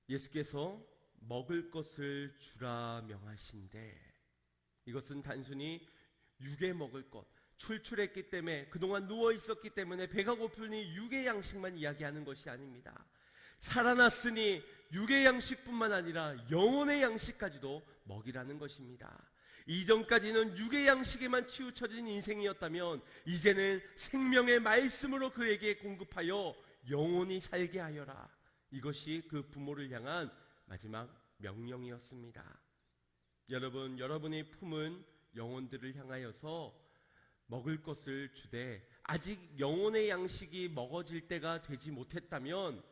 예수께서 먹을 것을 주라 명하신데, 이것은 단순히 육에 먹을 것, 출출했기 때문에 그동안 누워 있었기 때문에 배가 고프니 육의 양식만 이야기하는 것이 아닙니다. 살아났으니 육의 양식뿐만 아니라 영혼의 양식까지도 먹이라는 것입니다. 이전까지는 육의 양식에만 치우쳐진 인생이었다면 이제는 생명의 말씀으로 그에게 공급하여 영혼이 살게 하여라. 이것이 그 부모를 향한 마지막 명령이었습니다. 여러분, 여러분의 품은 영혼들을 향하여서 먹을 것을 주되 아직 영혼의 양식이 먹어질 때가 되지 못했다면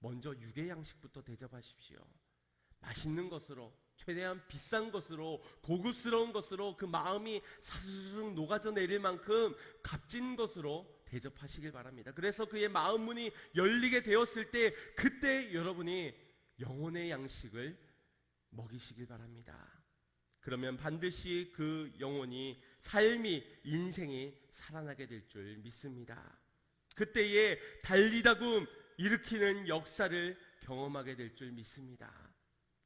먼저 육의 양식부터 대접하십시오. 맛있는 것으로, 최대한 비싼 것으로, 고급스러운 것으로 그 마음이 사르르 녹아져 내릴 만큼 값진 것으로 대접하시길 바랍니다. 그래서 그의 마음 문이 열리게 되었을 때 그때 여러분이 영혼의 양식을 먹이시길 바랍니다. 그러면 반드시 그 영혼이, 삶이, 인생이 살아나게 될 줄 믿습니다. 그때에 달리다금 일으키는 역사를 경험하게 될 줄 믿습니다.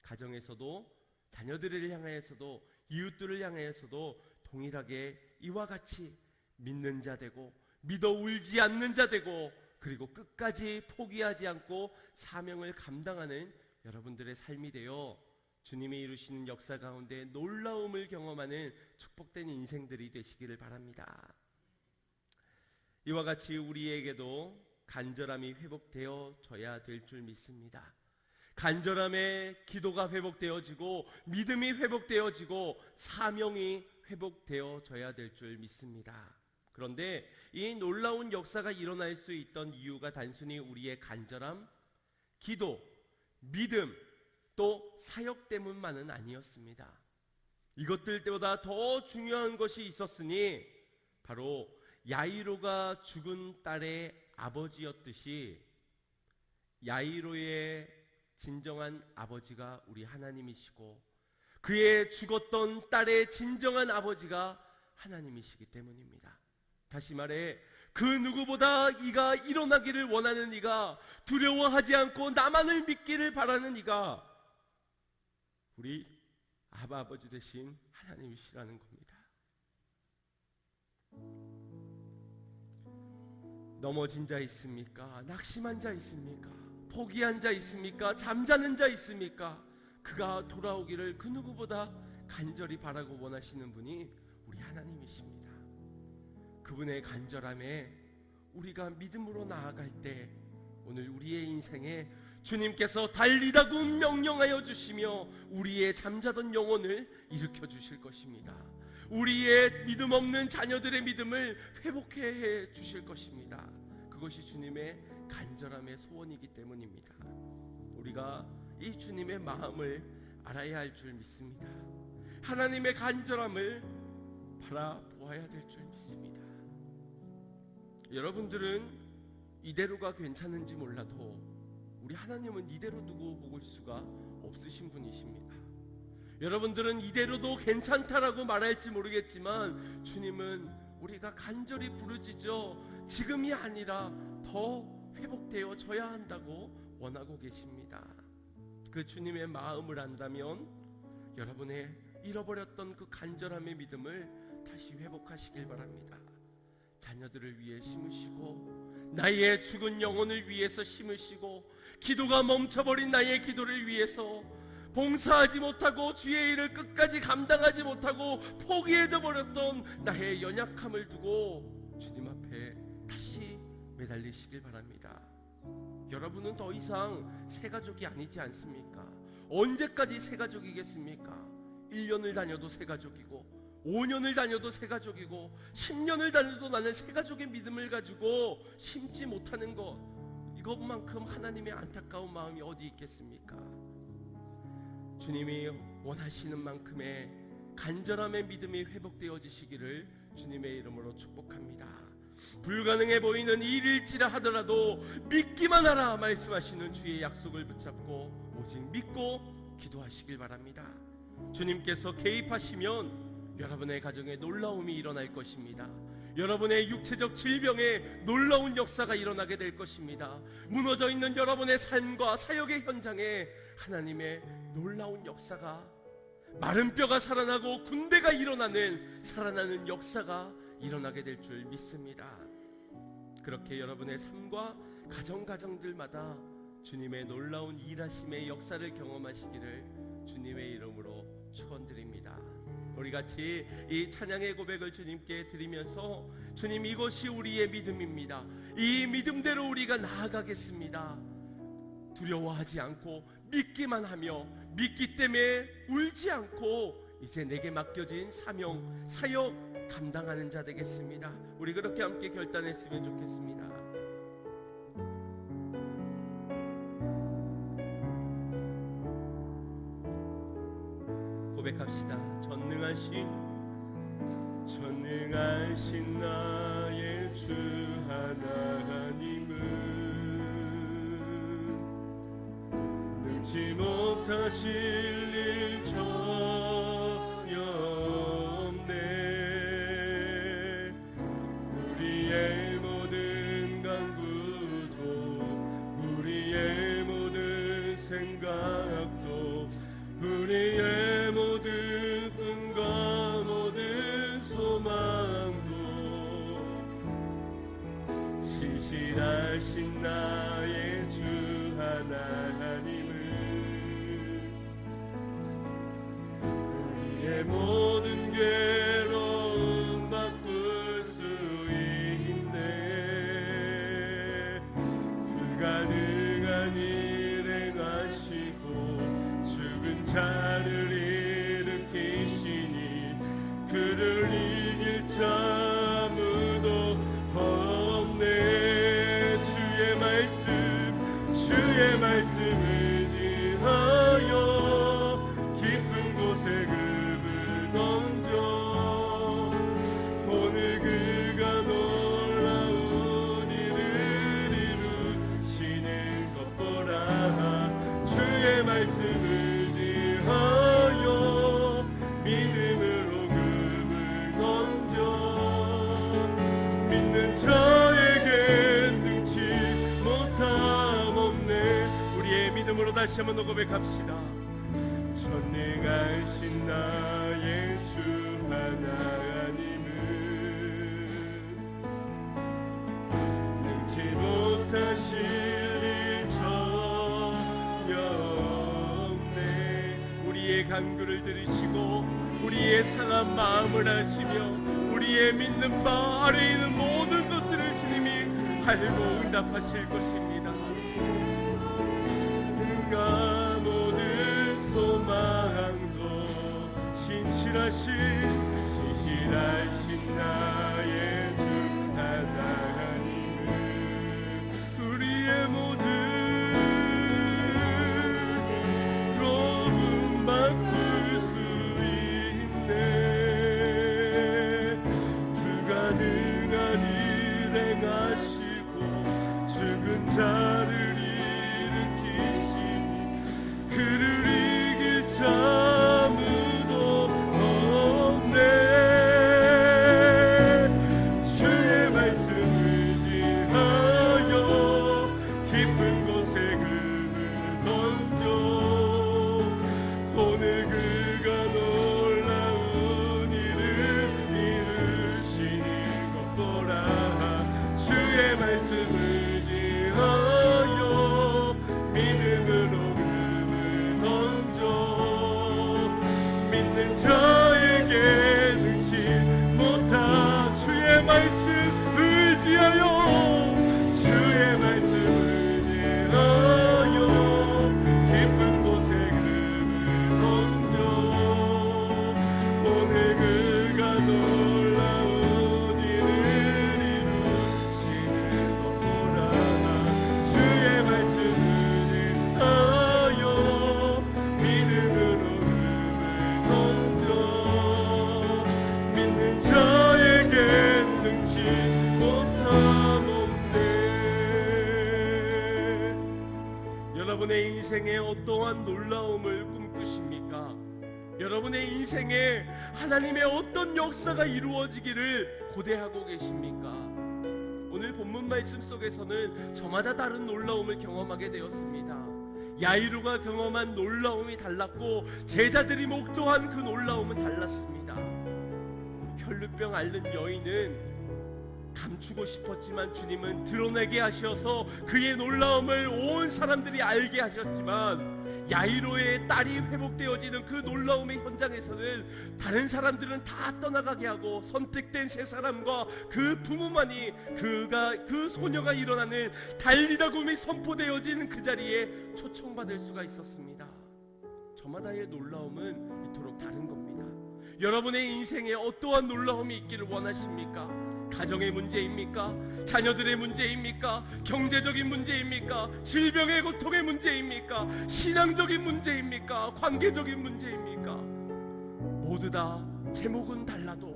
가정에서도, 자녀들을 향하여서도, 이웃들을 향하여서도 동일하게 이와 같이 믿는 자 되고, 믿어 울지 않는 자 되고, 그리고 끝까지 포기하지 않고 사명을 감당하는 여러분들의 삶이 되어 주님이 이루시는 역사 가운데 놀라움을 경험하는 축복된 인생들이 되시기를 바랍니다. 이와 같이 우리에게도 간절함이 회복되어져야 될 줄 믿습니다. 간절함에 기도가 회복되어지고 믿음이 회복되어지고 사명이 회복되어져야 될 줄 믿습니다. 그런데 이 놀라운 역사가 일어날 수 있던 이유가 단순히 우리의 간절함, 기도, 믿음, 또 사역 때문만은 아니었습니다. 이것들보다 더 중요한 것이 있었으니 바로 야이로가 죽은 딸의 아버지였듯이 야이로의 진정한 아버지가 우리 하나님이시고 그의 죽었던 딸의 진정한 아버지가 하나님이시기 때문입니다. 다시 말해, 그 누구보다 이가 일어나기를 원하는 이가, 두려워하지 않고 나만을 믿기를 바라는 이가 우리 아버지 되신 하나님이시라는 겁니다. 넘어진 자 있습니까? 낙심한 자 있습니까? 포기한 자 있습니까? 잠자는 자 있습니까? 그가 돌아오기를 그 누구보다 간절히 바라고 원하시는 분이 우리 하나님이십니다. 그분의 간절함에 우리가 믿음으로 나아갈 때 오늘 우리의 인생에 주님께서 달리다고 명령하여 주시며 우리의 잠자던 영혼을 일으켜 주실 것입니다. 우리의 믿음 없는 자녀들의 믿음을 회복해 주실 것입니다. 그것이 주님의 간절함의 소원이기 때문입니다. 우리가 이 주님의 마음을 알아야 할 줄 믿습니다. 하나님의 간절함을 바라보아야 될 줄 믿습니다. 여러분들은 이대로가 괜찮은지 몰라도 우리 하나님은 이대로 두고 보실 수가 없으신 분이십니다. 여러분들은 이대로도 괜찮다라고 말할지 모르겠지만 주님은 우리가 간절히 부르짖어 지금이 아니라 더 회복되어져야 한다고 원하고 계십니다. 그 주님의 마음을 안다면 여러분의 잃어버렸던 그 간절함의 믿음을 다시 회복하시길 바랍니다. 자녀들을 위해 심으시고 나의 죽은 영혼을 위해서 심으시고 기도가 멈춰버린 나의 기도를 위해서 봉사하지 못하고 주의 일을 끝까지 감당하지 못하고 포기해져 버렸던 나의 연약함을 두고 주님 앞에 다시 매달리시길 바랍니다. 여러분은 더 이상 새가족이 아니지 않습니까? 언제까지 새가족이겠습니까? 1년을 다녀도 새가족이고 5년을 다녀도 새가족이고 10년을 다녀도 나는 새가족의 믿음을 가지고 심지 못하는 것, 이것만큼 하나님의 안타까운 마음이 어디 있겠습니까? 주님이 원하시는 만큼의 간절함의 믿음이 회복되어지시기를 주님의 이름으로 축복합니다. 불가능해 보이는 일일지라 하더라도 믿기만 하라 말씀하시는 주의 약속을 붙잡고 오직 믿고 기도하시길 바랍니다. 주님께서 개입하시면 여러분의 가정에 놀라움이 일어날 것입니다. 여러분의 육체적 질병에 놀라운 역사가 일어나게 될 것입니다. 무너져 있는 여러분의 삶과 사역의 현장에 하나님의 놀라운 역사가, 마른 뼈가 살아나고 군대가 일어나는 살아나는 역사가 일어나게 될 줄 믿습니다. 그렇게 여러분의 삶과 가정들마다 주님의 놀라운 일하심의 역사를 경험하시기를 주님의 이름으로 축원드립니다. 우리 같이 이 찬양의 고백을 주님께 드리면서 주님, 이것이 우리의 믿음입니다. 이 믿음대로 우리가 나아가겠습니다. 두려워하지 않고 믿기만 하며 믿기 때문에 울지 않고 이제 내게 맡겨진 사명, 사역 감당하는 자 되겠습니다. 우리 그렇게 함께 결단했으면 좋겠습니다. 고백합시다. 전능하신 나의 주 하나님은 능치 못하실 일 전혀 없네. 우리의 모든 간구도 우리의 모든 생각도 우리의 모든 꿈과 모든 소망도 신실하신 나의 주 하나님을 우리의 모든 괴로움 바꿀 수 있네. 불가능한 일 행하시고 죽은 자를 일으키시니 그를 이길 자 아무도 없네. 주의 말씀 의지하여 깊은 곳에 그를 던져 오늘 그가 놀라운 일을 이루시는 것 보라. 주의 말씀 의지하여 믿음으로 그를 던져 믿는 자에게 능치 못함 없네. 우리의 믿음으로 다시 한번 고백합시다. 전능하신 나의 주 하나님은 능치 못하실 일 전혀 없네. 우리의 간구를 들으시고 우리의 상한 마음을 아시며 우리의 믿는 바 아래에 있는 모든 것들을 주님이 알고 응답하실 것입니다. 그를 이길 자 아무도 없네. 주의 말씀 의지하여 깊은 곳에 금을 던져 오늘 그가 놀라운 일을 이루시는 것 보라. 주의 말씀 의지하여 믿음으로 금을 던져 믿는 자에게 능치 못한 주의 말씀 의지하여 주의 말씀 의지하여 깊은 곳에 금을 던져 오늘 그가 놀라운 일을 이루시는 것 보라. 주의 말씀 의지하여 믿음으로 금을 던져 믿는 자에게 능치 못하는데. 여러분의 인생에 어떠한 놀라움을 꿈꾸십니까? 여러분의 인생에 하나님의 어떤 역사가 이루어지기를 고대하고 계십니까? 오늘 본문 말씀 속에서는 저마다 다른 놀라움을 경험하게 되었습니다. 야이로가 경험한 놀라움이 달랐고 제자들이 목도한 그 놀라움은 달랐습니다. 혈루병 앓는 여인은 감추고 싶었지만 주님은 드러내게 하셔서 그의 놀라움을 온 사람들이 알게 하셨지만 야이로의 딸이 회복되어지는 그 놀라움의 현장에서는 다른 사람들은 다 떠나가게 하고 선택된 세 사람과 그 부모만이 그 소녀가 일어나는 달리다굼이 선포되어지는 그 자리에 초청받을 수가 있었습니다. 저마다의 놀라움은 이토록 다른 겁니다. 여러분의 인생에 어떠한 놀라움이 있기를 원하십니까? 가정의 문제입니까? 자녀들의 문제입니까? 경제적인 문제입니까? 질병의 고통의 문제입니까? 신앙적인 문제입니까? 관계적인 문제입니까? 모두 다 제목은 달라도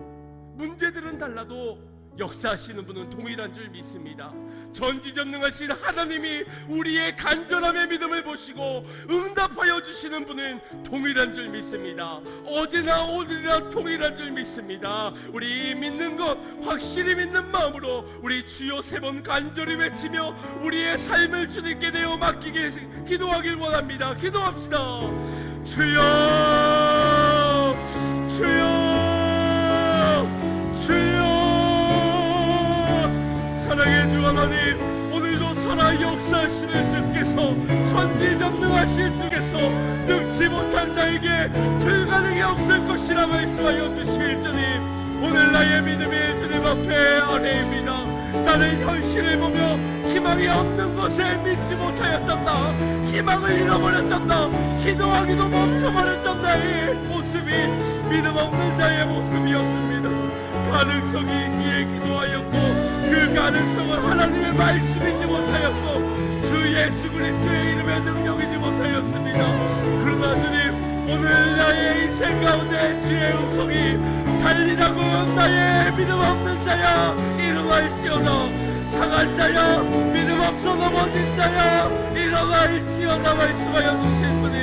문제들은 달라도 역사하시는 분은 동일한 줄 믿습니다. 전지전능하신 하나님이 우리의 간절함의 믿음을 보시고 응답하여 주시는 분은 동일한 줄 믿습니다. 어제나 오늘이나 동일한 줄 믿습니다. 우리 믿는 것 확실히 믿는 마음으로 우리 주여 세 번 간절히 외치며 우리의 삶을 주님께 내어 맡기게 기도하길 원합니다. 기도합시다. 주여 주여 주여. 사랑의 주 하나님, 오늘도 살아 역사하시는 주께서 전지전능하신 주께서 능치 못한 자에게 불가능이 없을 것이라 말씀하여 주실 주님, 오늘 나의 믿음이 주님 앞에 아뢰입니다. 나는 현실을 보며 희망이 없는 것에 믿지 못하였단다. 희망을 잃어버렸단다. 기도하기도 멈춰버렸던 나의 모습이 믿음 없는 자의 모습이었습니다. 가능성이 있기에 기도하였고 그 가능성은 하나님의 말씀이지 못하였고 주 예수 그리스도의 이름의 능력이지 못하였습니다. 그러나 주님, 오늘 나의 인생 가운데 주의 음성이 달리다고 나의 믿음 없는 자야 일어날지어다. 상한 자야 믿음 없어 넘어진 자야 일어날지어다 말씀하여 주신 분이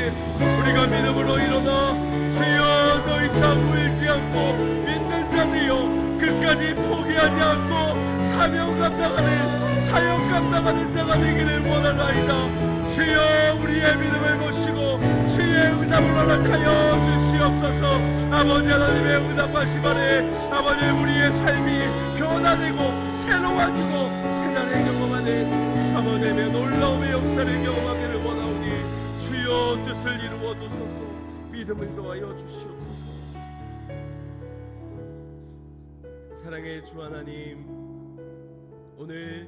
우리가 믿음으로 일어나 주여 더 이상 울지 않고 믿는 자들이여 끝까지 포기하지 않고 사명 감당하는 사역 감당하는 자가 되기를 원하나이다. 주여 우리의 믿음을 보시고 주의 응답을 허락하여 주시옵소서. 아버지 하나님의 응답하심 안에 아버지 우리의 삶이 변화되고 새로워지고 새날의 경험하는 아버지의 놀라움의 역사를 경험하기를 원하오니 주여 뜻을 이루어 주소서. 믿음을 더하여 주시옵소서. 사랑의 주 하나님, 오늘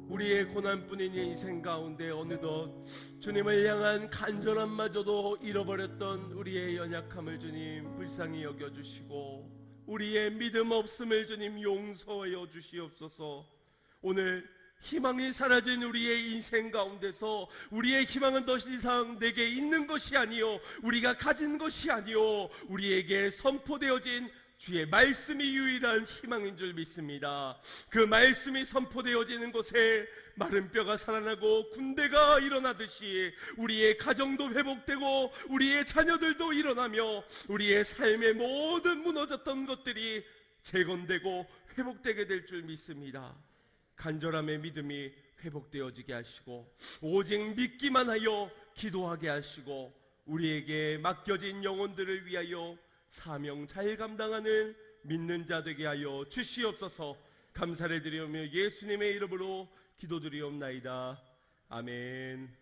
우리의 고난뿐인 인생 가운데 어느덧 주님을 향한 간절함마저도 잃어버렸던 우리의 연약함을 주님 불쌍히 여겨주시고 우리의 믿음 없음을 주님 용서하여 주시옵소서. 오늘 희망이 사라진 우리의 인생 가운데서 우리의 희망은 더 이상 내게 있는 것이 아니요 우리가 가진 것이 아니요 우리에게 선포되어진 주의 말씀이 유일한 희망인 줄 믿습니다. 그 말씀이 선포되어지는 곳에 마른 뼈가 살아나고 군대가 일어나듯이 우리의 가정도 회복되고 우리의 자녀들도 일어나며 우리의 삶의 모든 무너졌던 것들이 재건되고 회복되게 될 줄 믿습니다. 간절함의 믿음이 회복되어지게 하시고 오직 믿기만 하여 기도하게 하시고 우리에게 맡겨진 영혼들을 위하여 사명 잘 감당하는 믿는 자 되게 하여 주시옵소서. 감사를 드리며 예수님의 이름으로 기도드리옵나이다. 아멘.